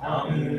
Namu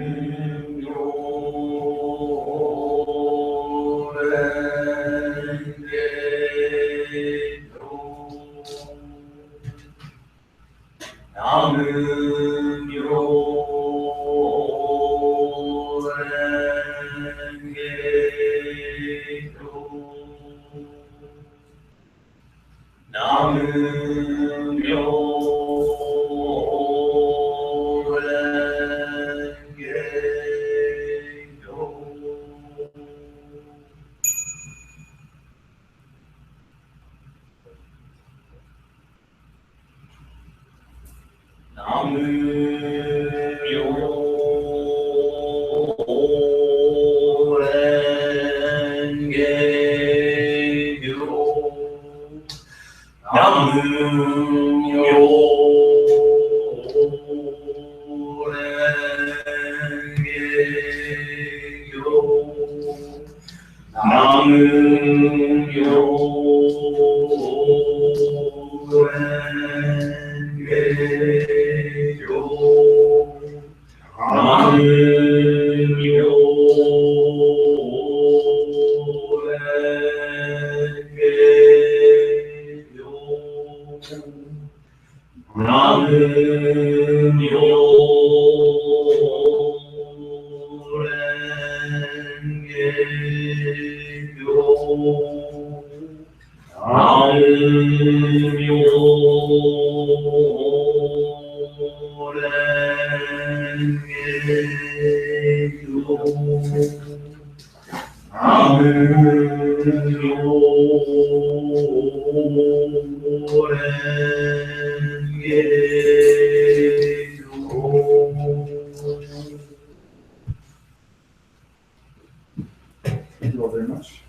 Thank you all very much.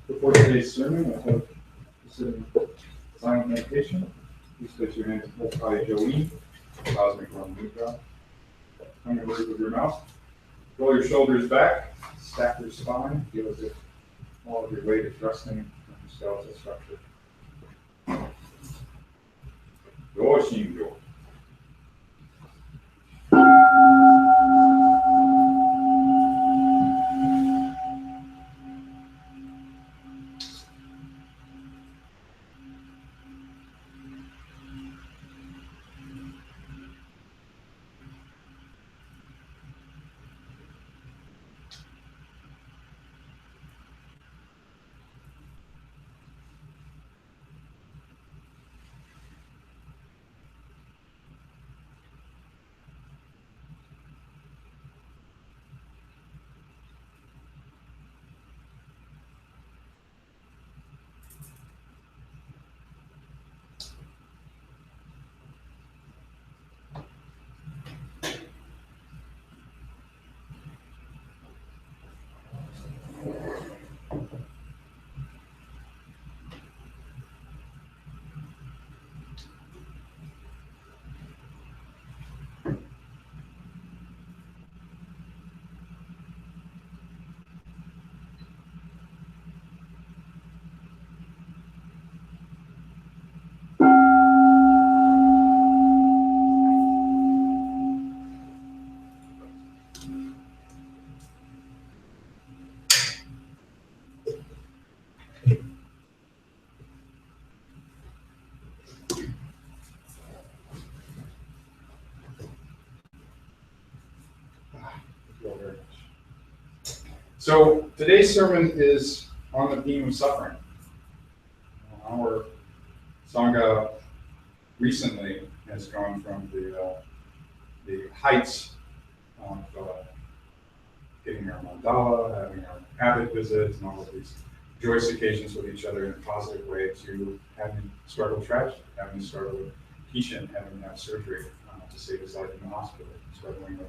Before today's sermon, I have considered silent meditation. Please place your hands on body Joey, Cosmic Run Mudra. Come your words with your mouth. Roll your shoulders back, stack your spine, feel as if all of your weight is resting on your skeletal structure. Yoshin-gyo. So today's sermon is on the theme of suffering. Our Sangha recently has gone from the heights of getting our mandala, having our habit visits, and all of these joyous occasions with each other in a positive way, to having struggled tragedy, having struggled with patient having to have surgery to save his life in the hospital, struggling with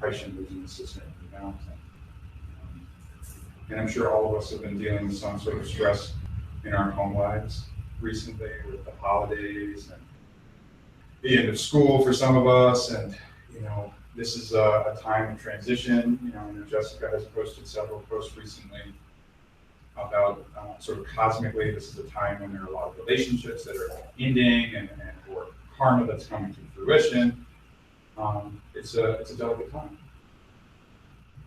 patient losing his sister and balance. And I'm sure all of us have been dealing with some sort of stress in our home lives recently, with the holidays and the end of school for some of us. And, this is a time of transition. Jessica has posted several posts recently about sort of cosmically, this is a time when there are a lot of relationships that are ending and or karma that's coming to fruition. it's a delicate time.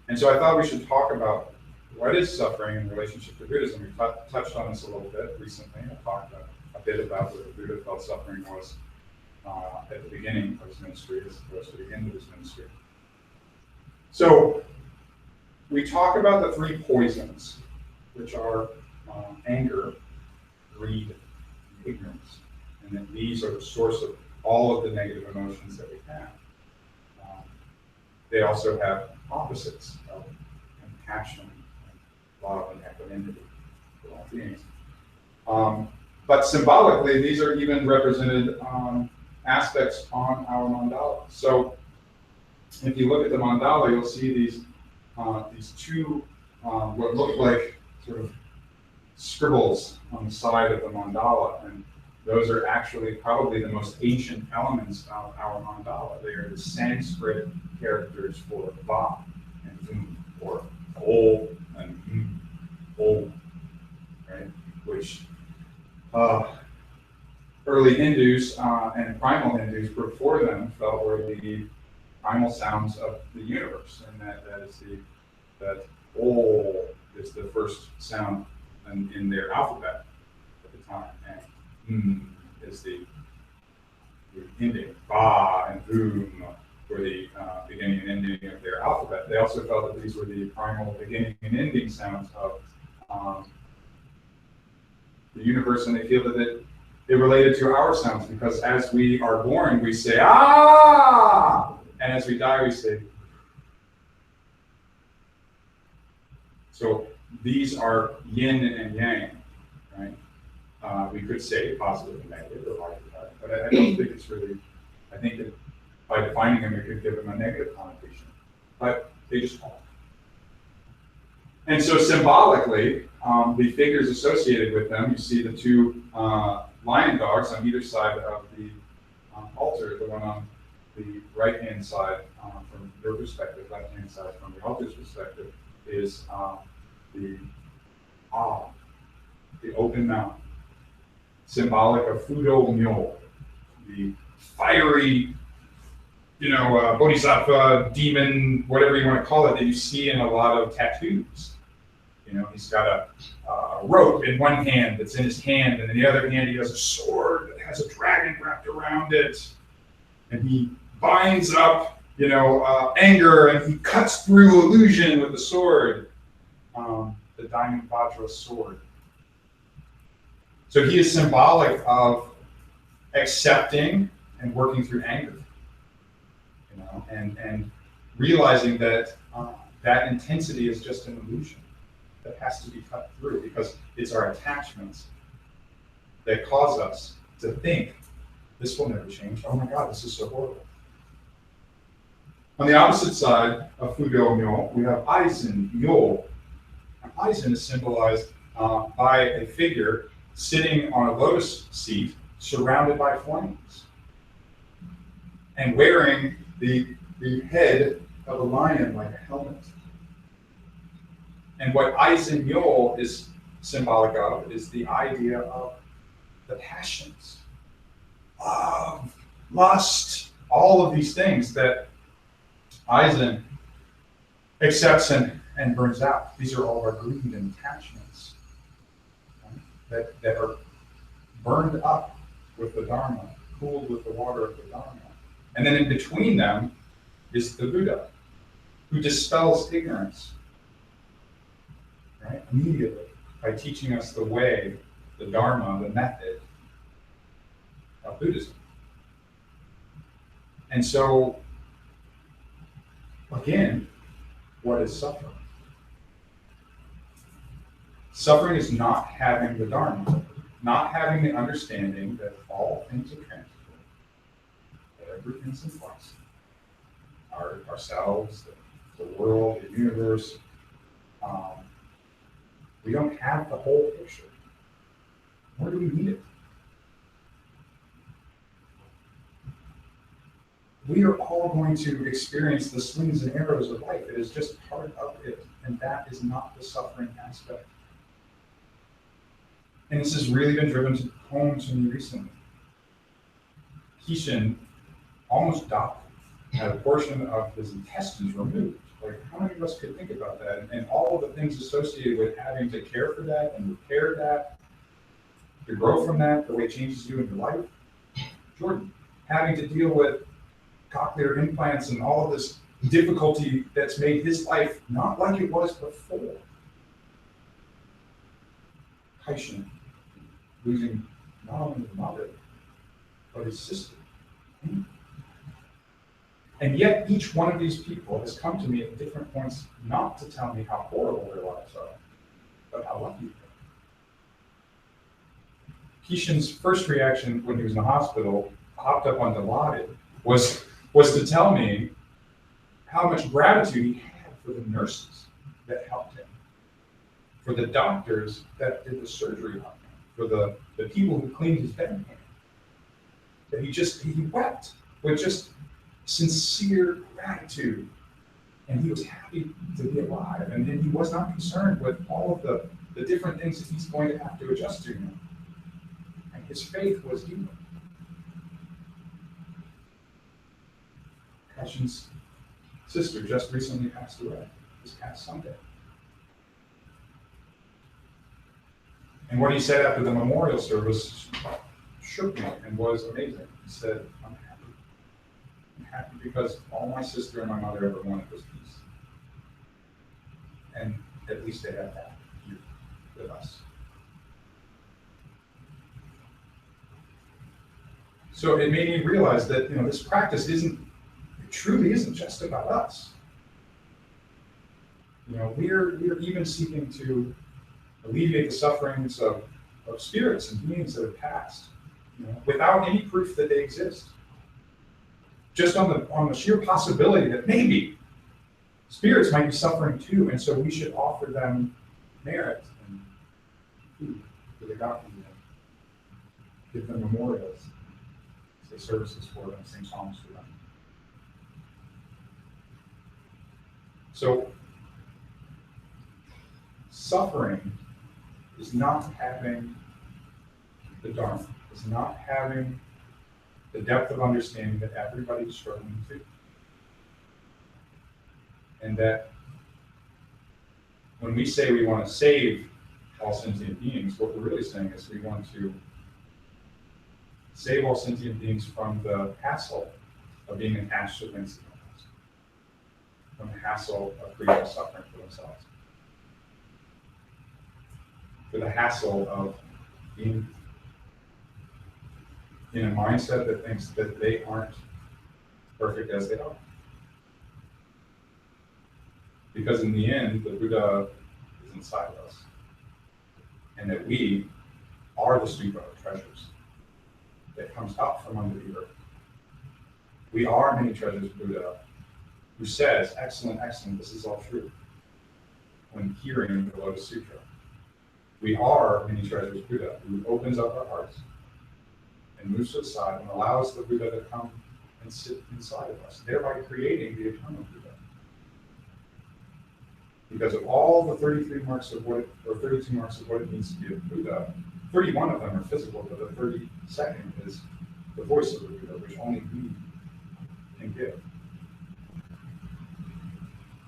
And so I thought we should talk about what is suffering in relationship to Buddhism. We touched on this a little bit recently. I talked a bit about what the Buddha felt suffering was at the beginning of his ministry as opposed to the end of his ministry. So we talk about the three poisons, which are anger, greed, and ignorance. And that these are the source of all of the negative emotions that we have. They also have opposites of compassion, love, and equanimity for all beings. But symbolically, these are even represented aspects on our mandala. So if you look at the mandala, you'll see these two what look like sort of scribbles on the side of the mandala, and those are actually probably the most ancient elements of our mandala. They are the Sanskrit characters for va and vum, or ol and ol, right? Which early Hindus and primal Hindus before them felt were the primal sounds of the universe, and that ol is the first sound in their alphabet at the time, and is the ending. Ba and Vum were the beginning and ending of their alphabet. They also felt that these were the primal beginning and ending sounds of the universe, and they feel that it related to our sounds, because as we are born, we say ah, and as we die, we say. So these are yin and yang, right? We could say positive and negative, or like that, but I don't think it's really. I think that by defining them, it could give them a negative connotation, but they just are. And so symbolically, the figures associated with them, you see the two lion dogs on either side of the altar. The one on the right-hand side, from their perspective, left-hand side from the altar's perspective, is the open mouth, symbolic of Fudo Myo, the fiery, bodhisattva, demon, whatever you want to call it, that you see in a lot of tattoos. He's got a rope in one hand that's in his hand, and in the other hand he has a sword that has a dragon wrapped around it, and he binds up, anger, and he cuts through illusion with the sword, the diamond vajra sword. So he is symbolic of accepting and working through anger, and realizing that that intensity is just an illusion that has to be cut through, because it's our attachments that cause us to think this will never change. Oh my God, this is so horrible. On the opposite side of Fudo Myo, we have Aizen Myo. Aizen is symbolized by a figure sitting on a lotus seat surrounded by flames and wearing the head of a lion like a helmet. And what Aizen Myo is symbolic of is the idea of the passions, love, lust, all of these things that Aizen accepts and burns out. These are all our greed and attachments, right, that are burned up with the Dharma, cooled with the water of the Dharma. And then in between them is the Buddha, who dispels ignorance, right, immediately, by teaching us the way, the Dharma, the method of Buddhism. And so, again, what is suffering? Suffering is not having the Dharma, not having the understanding that all things are transitory, that everything's in flux. Ourselves, the world, the universe. We don't have the whole picture. Nor do we need it. We are all going to experience the slings and arrows of life. It is just part of it, and that is not the suffering aspect. And this has really been driven home to me recently. Kishin almost died had a portion of his intestines removed. Like, how many of us could think about that? And all of the things associated with having to care for that and repair that, to grow from that, the way it changes you in your life. Jordan, having to deal with cochlear implants and all of this difficulty that's made his life not like it was before. Kaishan, losing not only his mother, but his sister. And yet each one of these people has come to me at different points, not to tell me how horrible their lives are, but how lucky they are. Keishan's first reaction when he was in the hospital, hopped up on Dilaudid, was to tell me how much gratitude he had for the nurses that helped him, for the doctors that did the surgery on him, for the people who cleaned his bed. That he wept with just sincere gratitude. And he was happy to be alive. And he was not concerned with all of the different things that he's going to have to adjust to now. And his faith was deep. Kashin's sister just recently passed away this past Sunday. And what he said after the memorial service shook me and was amazing. He said, I'm happy. I'm happy because all my sister and my mother ever wanted was peace. And at least they have that here with us. So it made me realize that this practice truly isn't just about us. We're even seeking to alleviate the sufferings of spirits and beings that have passed, without any proof that they exist. Just on the sheer possibility that maybe spirits might be suffering too, and so we should offer them merit and food for the godly, give them memorials, say services for them, sing songs for them. So suffering is not having the Dharma, is not having the depth of understanding that everybody's struggling to. And that when we say we want to save all sentient beings, what we're really saying is we want to save all sentient beings from the hassle of being attached to things, from the hassle of creating suffering for themselves, for the hassle of being in a mindset that thinks that they aren't perfect as they are. Because in the end, the Buddha is inside of us, and that we are the stupa of treasures that comes up from under the earth. We are many treasures Buddha, who says, excellent, excellent, this is all true, when hearing the Lotus Sutra. We are many treasures Buddha, who opens up our hearts and moves to the side and allows the Buddha to come and sit inside of us, thereby creating the eternal Buddha. Because of all the 32 marks of what it means to be a Buddha, 31 of them are physical, but the 32nd is the voice of the Buddha, which only we can give.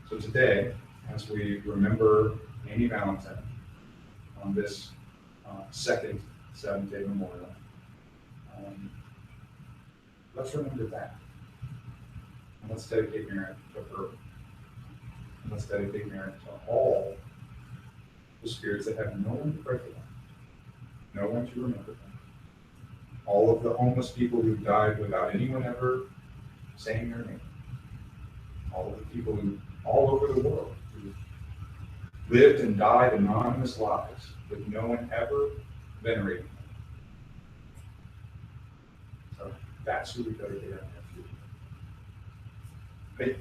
So today, as we remember Annie Valentine on this second seventh-day memorial, let's remember that. And let's dedicate merit to her. And let's dedicate merit to all the spirits that have no one to pray for them, no one to remember them. All of the homeless people who died without anyone ever saying their name. All of the people who, all over the world, who lived and died anonymous lives with no one ever venerating them. So that's who we dedicate our life to. Hey.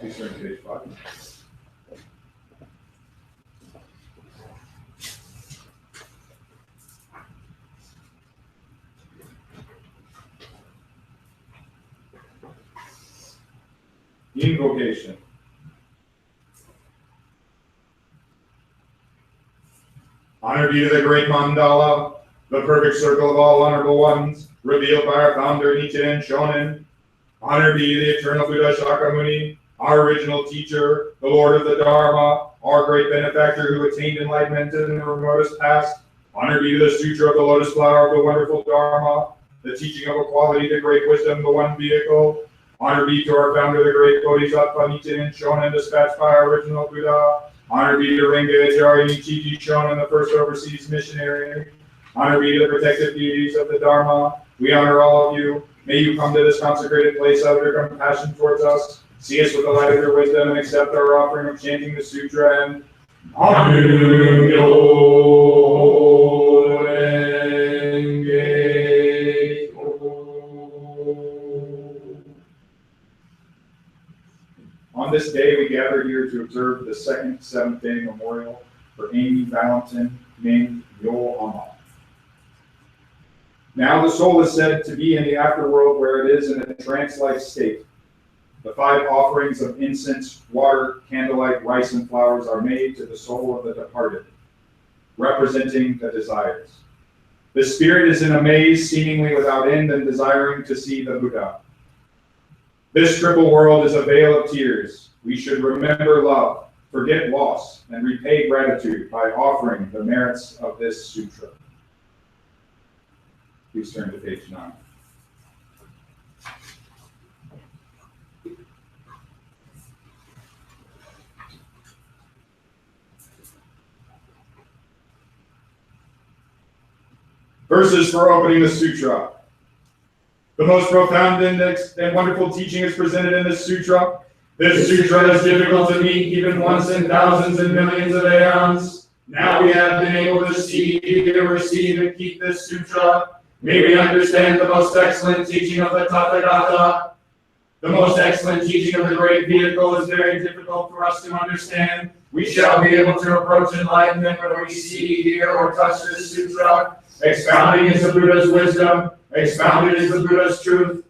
Please turn to page 5. Invocation. Honor be to the great mandala, the perfect circle of all honorable ones, revealed by our founder Nichiren Shonin. Honor be to the eternal Buddha Shakyamuni, our original teacher, the Lord of the Dharma, our great benefactor who attained enlightenment in the remotest past. Honor be to the Sutra of the Lotus Flower of the wonderful Dharma, the teaching of equality, the great wisdom, the one vehicle. Honor be to our founder, the great Bodhisattva Nichiren Shonin, dispatched by our original Buddha. Honor be to Renge Acharya Nichiji Shonin, the first overseas missionary. Honor be to the protective deities of the Dharma. We honor all of you. May you come to this consecrated place out of your compassion towards us. See us with the light of your wisdom and accept our offering of chanting the sutra and Namu On this day, we gather here to observe the second seventh-day memorial for Amy Valentin, named Yo Ama. Now the soul is said to be in the afterworld where it is in a trance-like state. The 5 offerings of incense, water, candlelight, rice, and flowers are made to the soul of the departed, representing the desires. The spirit is in a maze, seemingly without end, and desiring to see the Buddha. This triple world is a vale of tears. We should remember love, forget loss, and repay gratitude by offering the merits of this sutra. Please turn to page 9. Verses for opening the sutra. The most profound and wonderful teaching is presented in this sutra. This sutra is difficult to meet even once in thousands and millions of aeons. Now we have been able to see, hear, receive, and keep this sutra. May we understand the most excellent teaching of the Tathagata. The most excellent teaching of the great vehicle is very difficult for us to understand. We shall be able to approach enlightenment when we see, hear, or touch this sutra. Expounding is the Buddha's wisdom. Expounded is the Buddha's truth.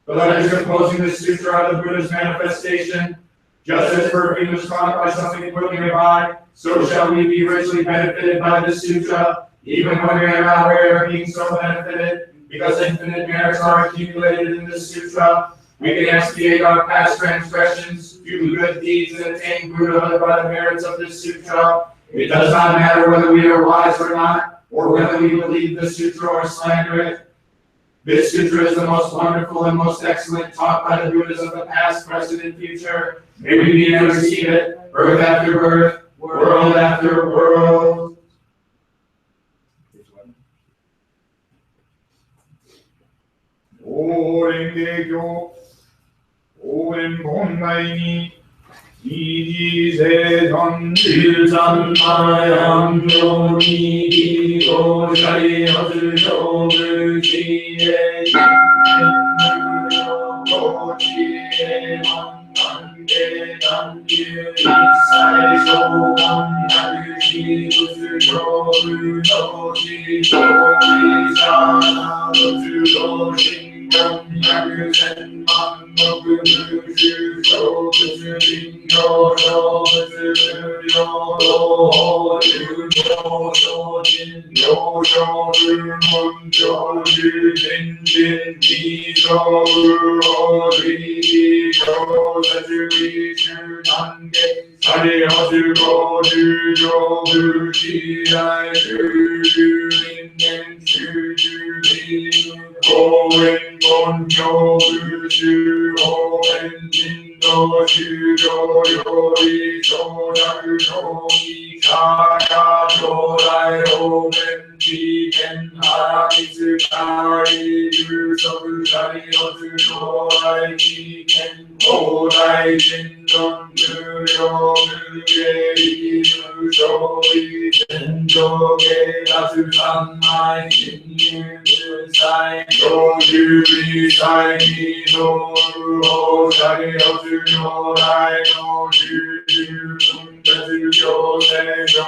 The letters composing this sutra are the Buddha's manifestation. Just as perfume is taught by something put nearby, so shall we be richly benefited by this sutra, even when we are not aware of being so benefited, because infinite merits are accumulated in this sutra. We can expiate our past transgressions, do good deeds, and attain Buddhahood by the merits of this sutra. It does not matter whether we are wise or not, or whether we believe the sutra or slander it. This sutra is the most wonderful and most excellent taught by the Buddhas of the past, present, and future. May we be and receive it, birth after birth, world after world. Orengekyo, Oren Bondai ni, Niji Sejan, Ilsan Mayam Yoni, Oshai Azuyo Mushi, Ochi, Mangande, Danju, Isai, Shogun, Harushi, Usuyo, Runo, 小子小子さなの中道心願百千万の無種小物人形小物無料道法有料小人料小無門小十人人二小無法類義小殺利衆難言サリハ十五十条無視大十十人間十十人公園根性無臭方面人道修行より承諾承議者が将来方面知見ありつかり充足さりのつ将来知見往来人論無料無芸無償意天上芸脱三昧真入無才上十二歳二道無法者りのつ将来の十十分別行政上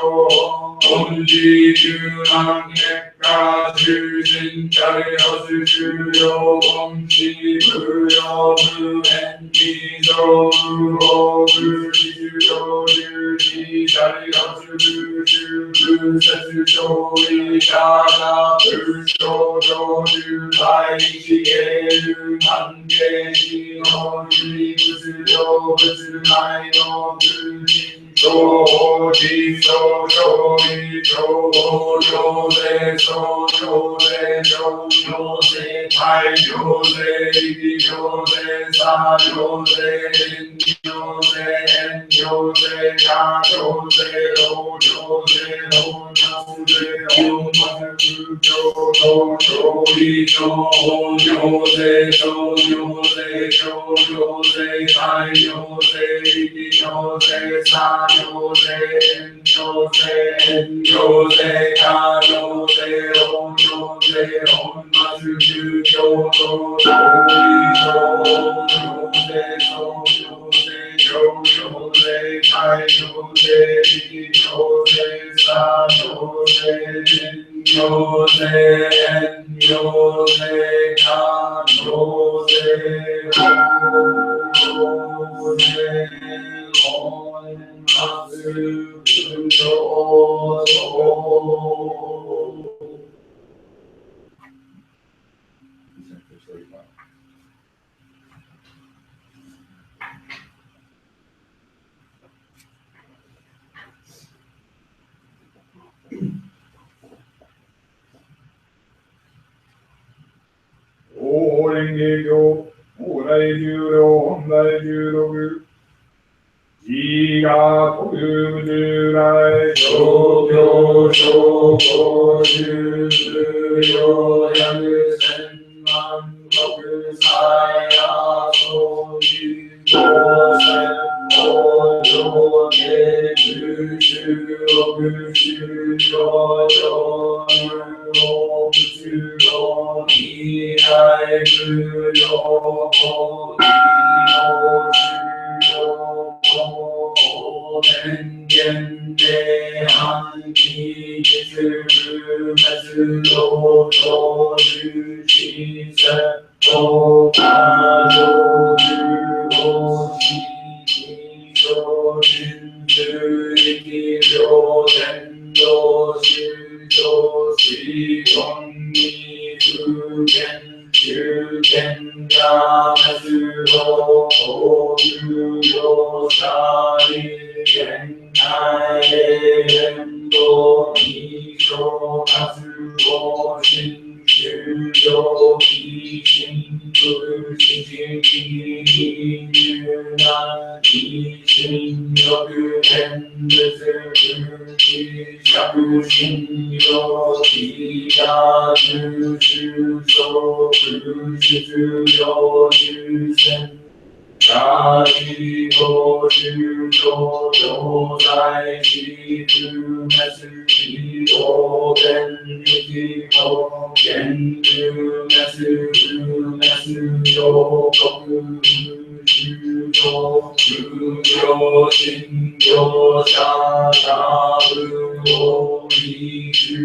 本自十難結果中心者りのつ終了本自無料無縁二道無法無自上十二者りのつ無十分節勝利者が無償上十大一芸流難芸地の唯物上物内の無人小法地小小理小法行政小行政小行政大行政力行政差行政人行政縁行政家行政老行政老行政本末教道小理小法行政小行政小行政大行政力行政差行政縁行政縁行政家行政老行政本末教道小理小法行政小行政小行政大行政力行政差行政縁行政縁行政家行政老行政大蓮華経、大大十両、本大十六、自我特有如来、諸行諸行十数量百千万国際やそういう五千法上下十種六種上上無法仏の未来無量法理の修行天元で半期実無滅道上十四節法華上十五四小人数力量天道修上水本に不見中堅が滅道法有用者理現代連動二小活動新修上非新不自力入難非新欲変別無気釈心用非他中修相不出量修戦大義法修行上在地中滅非法天力法現中滅不滅上国修行無量心経者多部法理修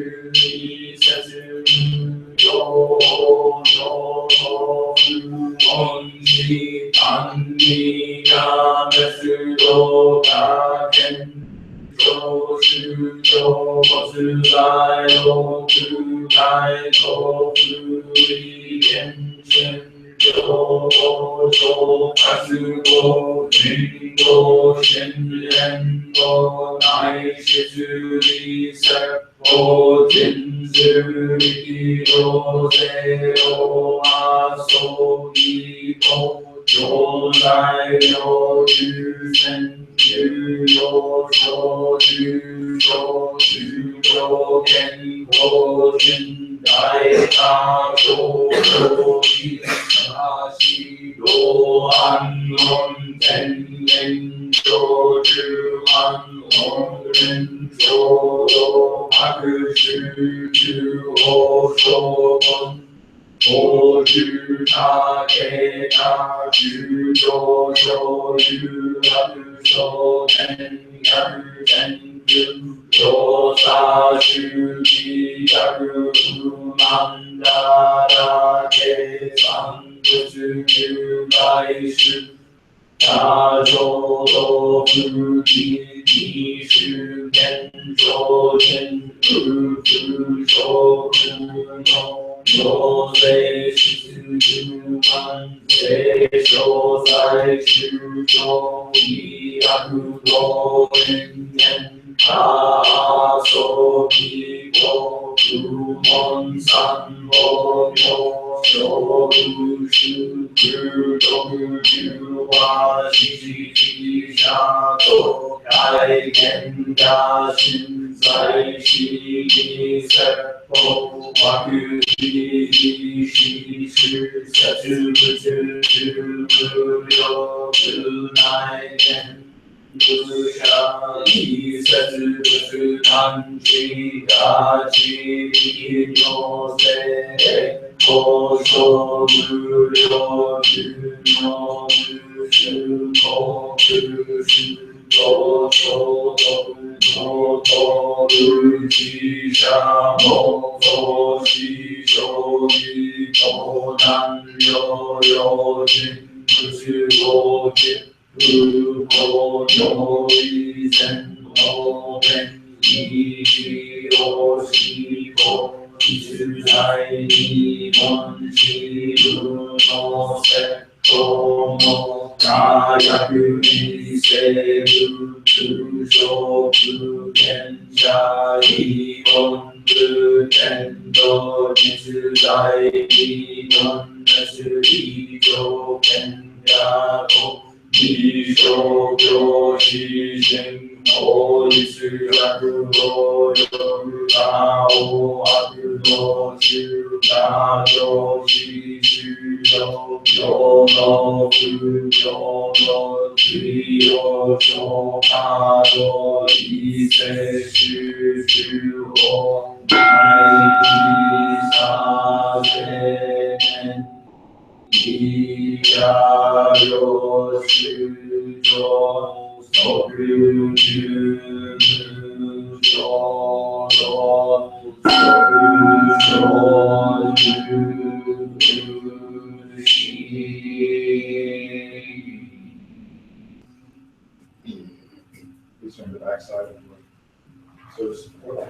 Please turn to the backside of the service support.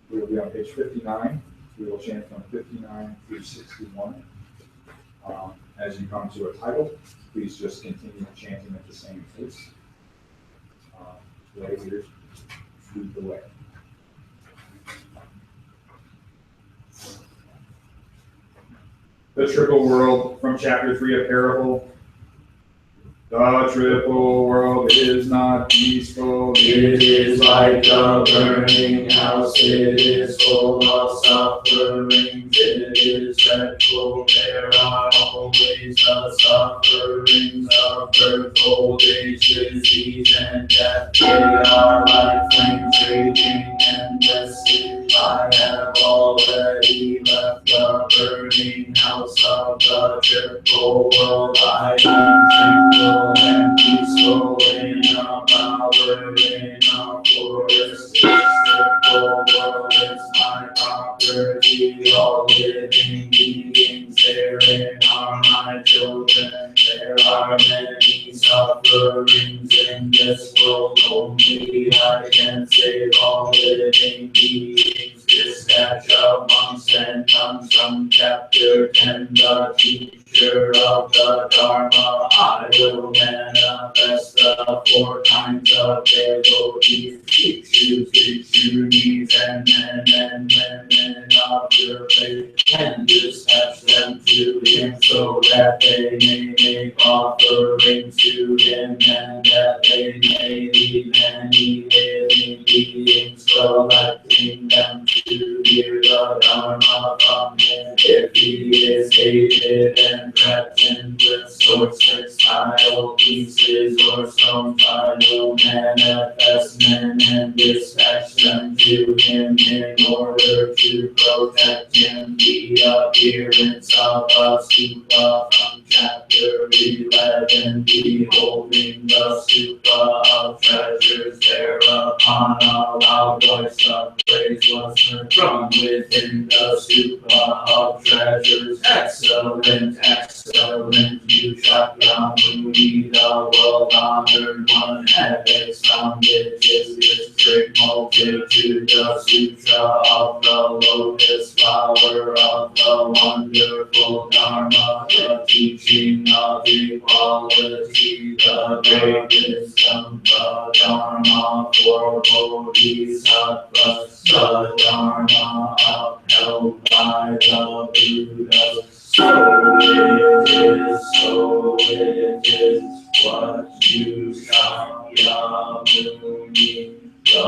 We will be on page 59. We will chant from 59 through 61. As you come to a title, please just continue chanting at the same pace. Right here, lead the way. The triple world from chapter 3 of Parable. The triple world is not peaceful. It is like a burning house. It is full of sufferings. It is dreadful. There are always the sufferings of birth, old age, disease, and death. They are like flames raging endlessly. I have already left the burning house of the triple world. I am tranquil and peaceful in a bower in a forest. This triple world is my property, all living beings therein are my children. There are many sufferings in this world, only I can save all living beings. Dispatch of monks and nuns from chapter 10, the teacher of the Dharma. I will manifest the 4 kinds of devotees, bhikshus, and men of your faith, and dispatch them to him so that they may make offerings to him, and that they may lead many living beings, collecting them to hear the Dharma from him. If he is hated and threatened with swords, textile pieces, or stones, I will manifest men and dispatch them to him in order to protect him. The appearance of a stupa from chapter 11, beholding the stupa of treasures, thereupon a loud voice of praise was heard from within the stupa of treasures. Excellent, excellent, you Shakyamuni, the world-honored one, had expounded his great multitude, the sutra of the lotus flower of the wonderful Dharma, the teaching of equality, the great wisdom, the Dharma for bodhisattvas, the Dharma upheld by the Buddhas. So it is, what you Shakyamuni, the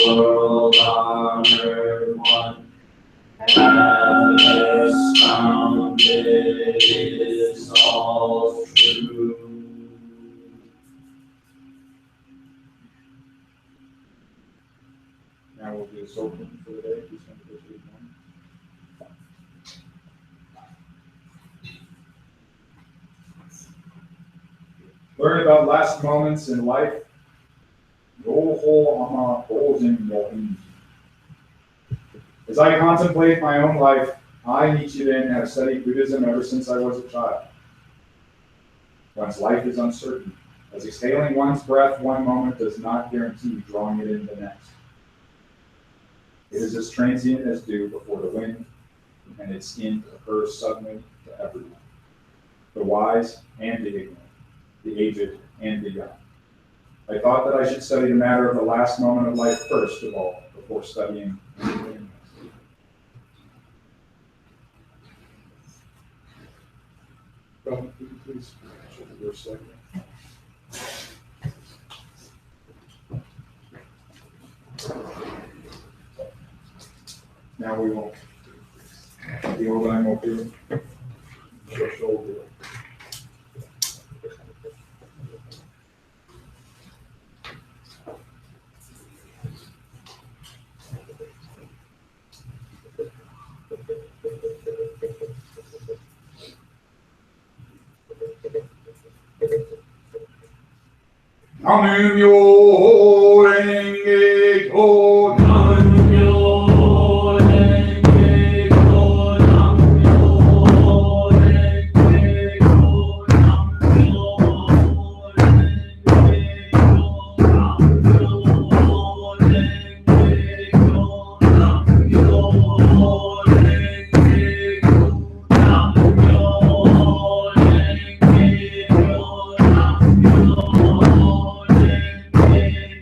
world-honored one, have expounded is all true. Now we'll do this open for the day. December 31. Learn about last moments in life. As I contemplate my own life, I, Nichiren, have studied Buddhism ever since I was a child. One's life is uncertain, as exhaling one's breath one moment does not guarantee drawing it in the next. It is as transient as dew before the wind, and its end occurs suddenly to everyone, the wise and the ignorant, the aged and the young. I thought that I should study the matter of the last moment of life first of all, before studying anything else. Could you please show the verse second? Now we won't. The old line will be the shoulder. Namu Renge Kyo, Namu Renge Kyo, Namu Renge Kyo, Namu Renge Kyo, Namu Renge Kyo, Namu Renge Kyo, Namu Renge Kyo, Namu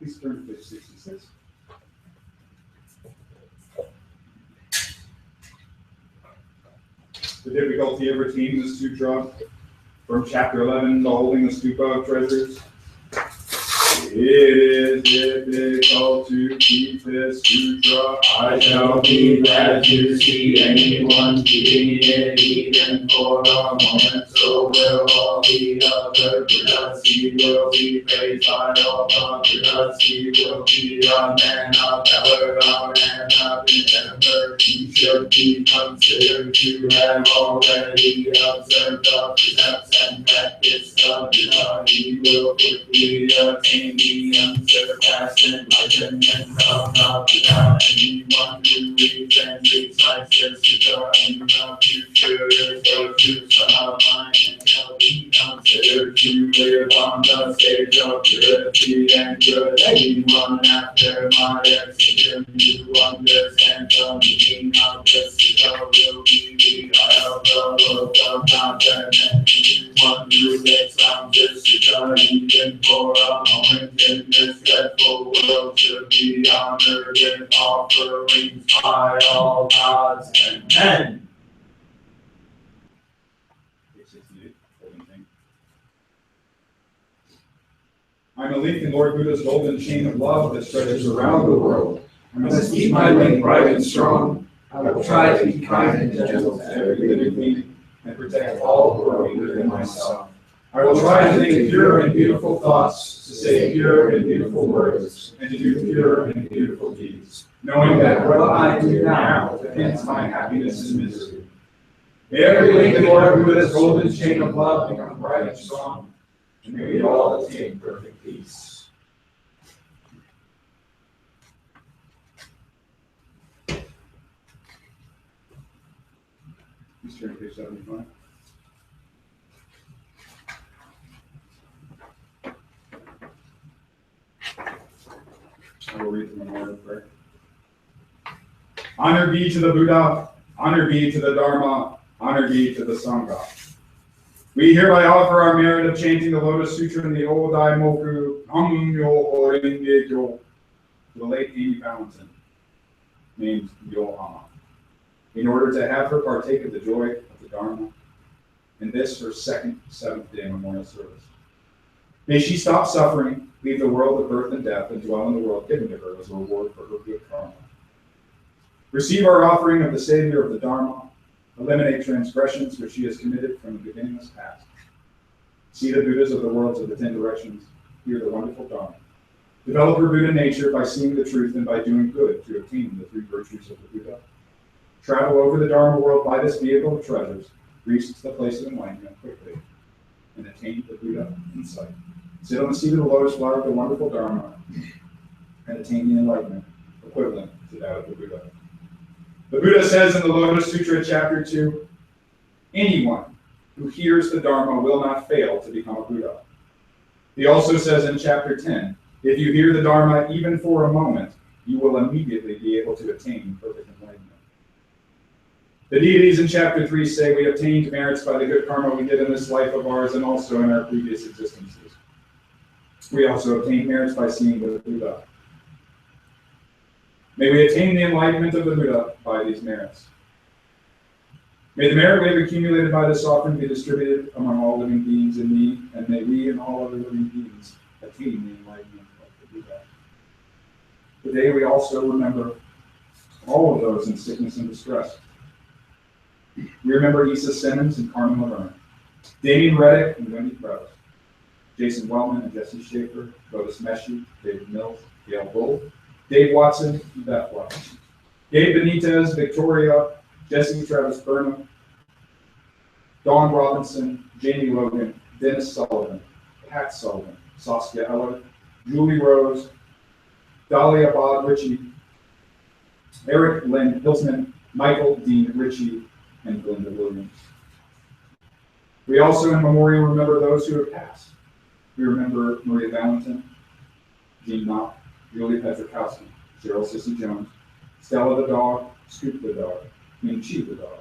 Please turn to page 66. The difficulty of retaining the sutra from chapter 11, the holding the stupa of treasures. It is difficult to keep this sutra. I shall be glad to see anyone keeping it even for a moment. So will all the other Buddhas. He will be praised by all the Buddhas. He will be a man of valor, a man of endeavor. He should be considered to have already observed the precepts and practiced the Buddha. He will quickly attain the unsurpassed enlightenment of the Buddha. Anyone who reads and treats like this Buddha in the future is going to somehow mind and shall be considered to live on the stage of purity and good. Anyone after my execution who understands the meaning of this Buddha will be the eye of the world of content. Anyone who expounds this Buddha even for a moment in this dreadful world should be honored with offerings by all gods and men. Page 68, holding thing. I'm a link in Lord Buddha's golden chain of love that stretches around the world. I must keep my link bright and strong. I will try to be kind and gentle to every living being and protect all who are weaker than myself. I will try to think pure and beautiful thoughts, to say pure and beautiful words, and to do pure and beautiful deeds, knowing that what I do now depends my happiness and misery. May every link in Lord Buddha's golden chain of love become bright and strong, and may we all attain perfect peace. Please turn to page 75. I will read the memorial prayer. Honor be to the Buddha, honor be to the Dharma, honor be to the Sangha. We hereby offer our merit of chanting the Lotus Sutra in the old Daimoku, Namu Renge Kyo, to the late Amy Valentin, named Yohama, in order to have her partake of the joy of the Dharma in this her second seventh-day memorial service. May she stop suffering, leave the world of birth and death, and dwell in the world given to her as a reward for her good karma. Receive our offering of the Savior of the Dharma. Eliminate transgressions which she has committed from the beginningless past. See the Buddhas of the worlds of the 10 directions. Hear the wonderful Dharma. Develop her Buddha nature by seeing the truth and by doing good to obtain the 3 virtues of the Buddha. Travel over the Dharma world by this vehicle of treasures. Reach the place of enlightenment quickly and attain the Buddha insight. Sit on the seat of the lotus flower of the wonderful Dharma and attain the enlightenment equivalent to that of the Buddha. The Buddha says in the Lotus Sutra, chapter 2, anyone who hears the Dharma will not fail to become a Buddha. He also says in chapter 10, if you hear the Dharma even for a moment, you will immediately be able to attain perfect enlightenment. The deities in chapter 3 say we obtained merits by the good karma we did in this life of ours and also in our previous existences. We also obtained merits by seeing the Buddha. May we attain the enlightenment of the Buddha by these merits. May the merit we have accumulated by this offering be distributed among all living beings in me, and may we and all other living beings attain the enlightenment of the Buddha. Today we also remember all of those in sickness and distress. We remember Issa Simmons and Carmen Laverne, Damien Reddick and Wendy Krause, Jason Wellman and Jesse Schaefer, Lotus Meshi, David Mills, Gail Bull, Dave Watson, and Beth Watson, Gabe Benitez, Victoria, Jesse Travis Burnham, Dawn Robinson, Jamie Logan, Dennis Sullivan, Pat Sullivan, Saskia Eller, Julie Rose, Dahlia Bob Ritchie, Eric Lynn Hilsman, Michael Dean Ritchie, and Glenda Williams. We also in memoriam remember those who have passed. We remember Maria Valentin, Jean Knopp, Julie Petrikowski, Cheryl Sissy Jones, Stella the dog, Scoop the dog, Ming Chi the dog,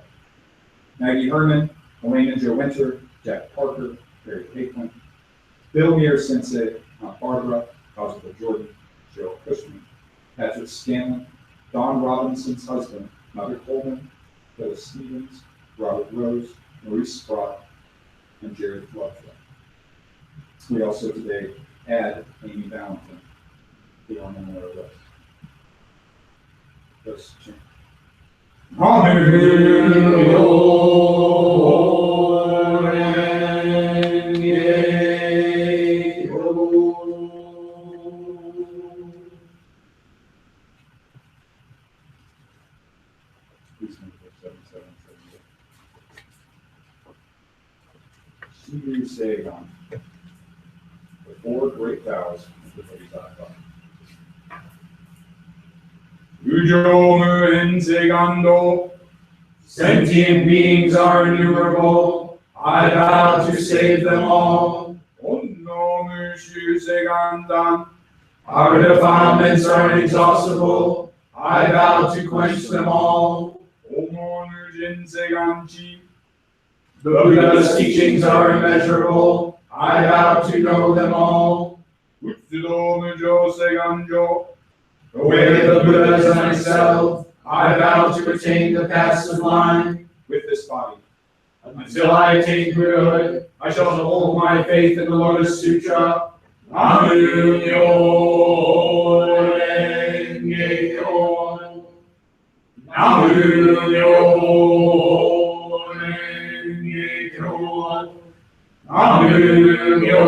Maggie Herman, Elena Joe Winter, Jack Parker, Barry Paquin, Bill Muir Sensei, Aunt Barbara, Cosmo Jordan, Joe Cushman, Patrick Scanlon, Don Robinson's husband, Mother Coleman, Phyllis Stevens, Robert Rose, Maurice Sprott, and Jared Lovejoy. We also today add Amy Valentin to our memorial list. Let's chant. Please move for 7778. Say on the four great vows of the Bodhisattva. Ujomu en segando. Sentient beings are innumerable. I vow to save them all. Onnomu shu segandan. Our defilements are inexhaustible. I vow to quench them all. Omonu jin seganchi. The Buddha's teachings are immeasurable. I vow to know them all. Utsudomu jo seganjo. The way of the Buddha is unexcelled. I vow to attain the path sublime. With this body. Until I attain Buddhahood, I shall hold my faith in the Lotus Sutra. Namu Renge Kyo. Namu Renge Kyo. Namu Renge Kyo.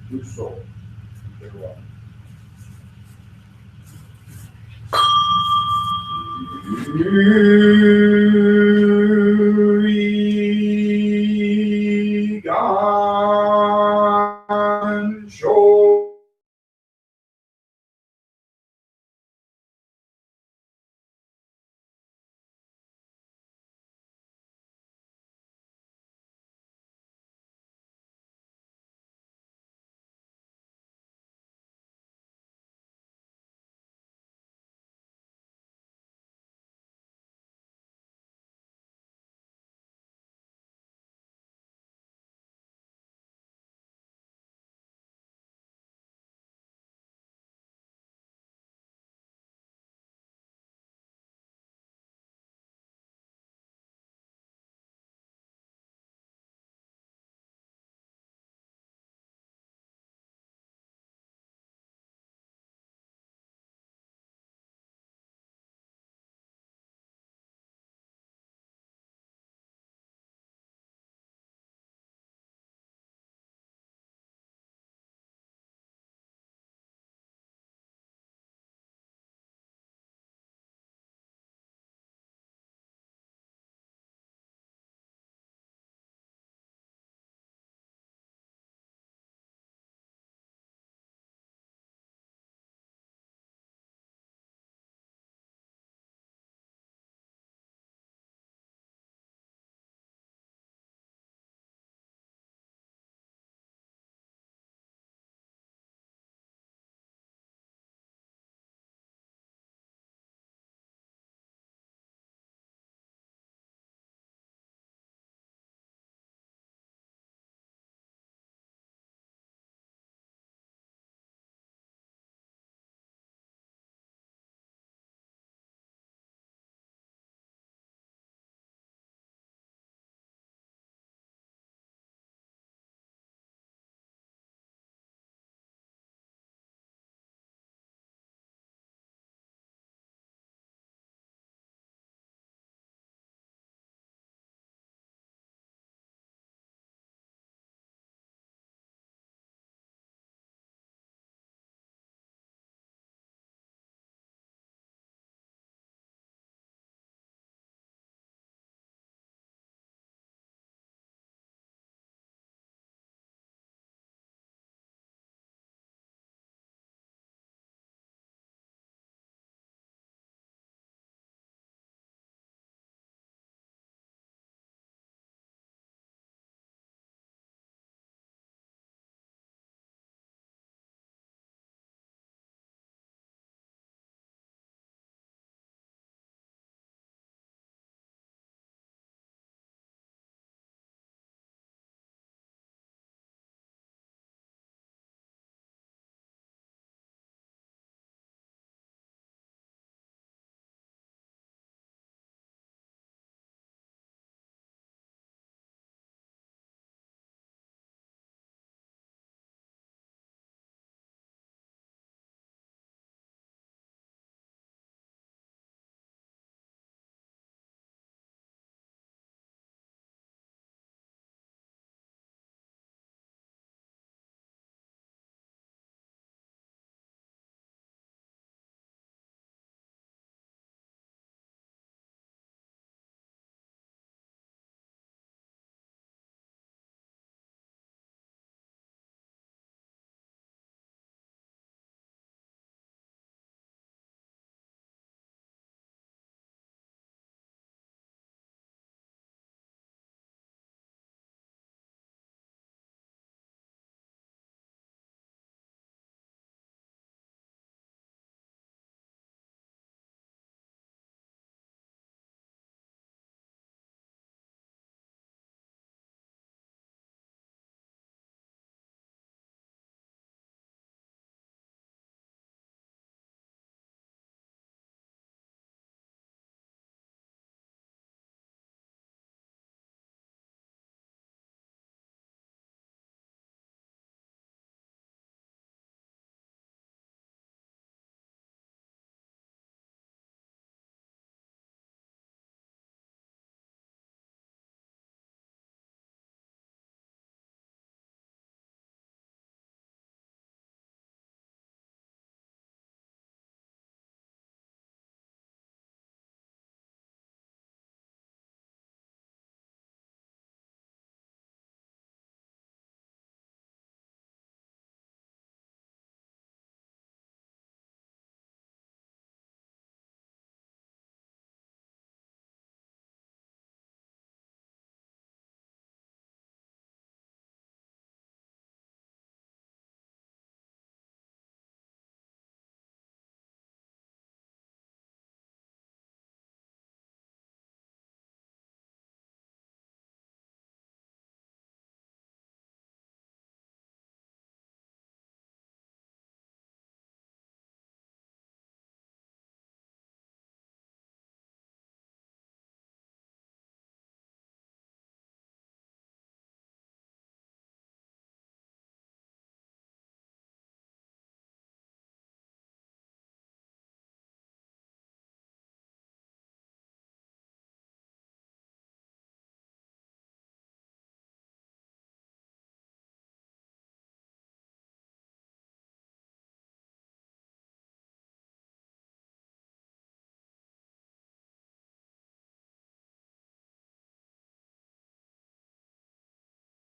Good soul. Very well.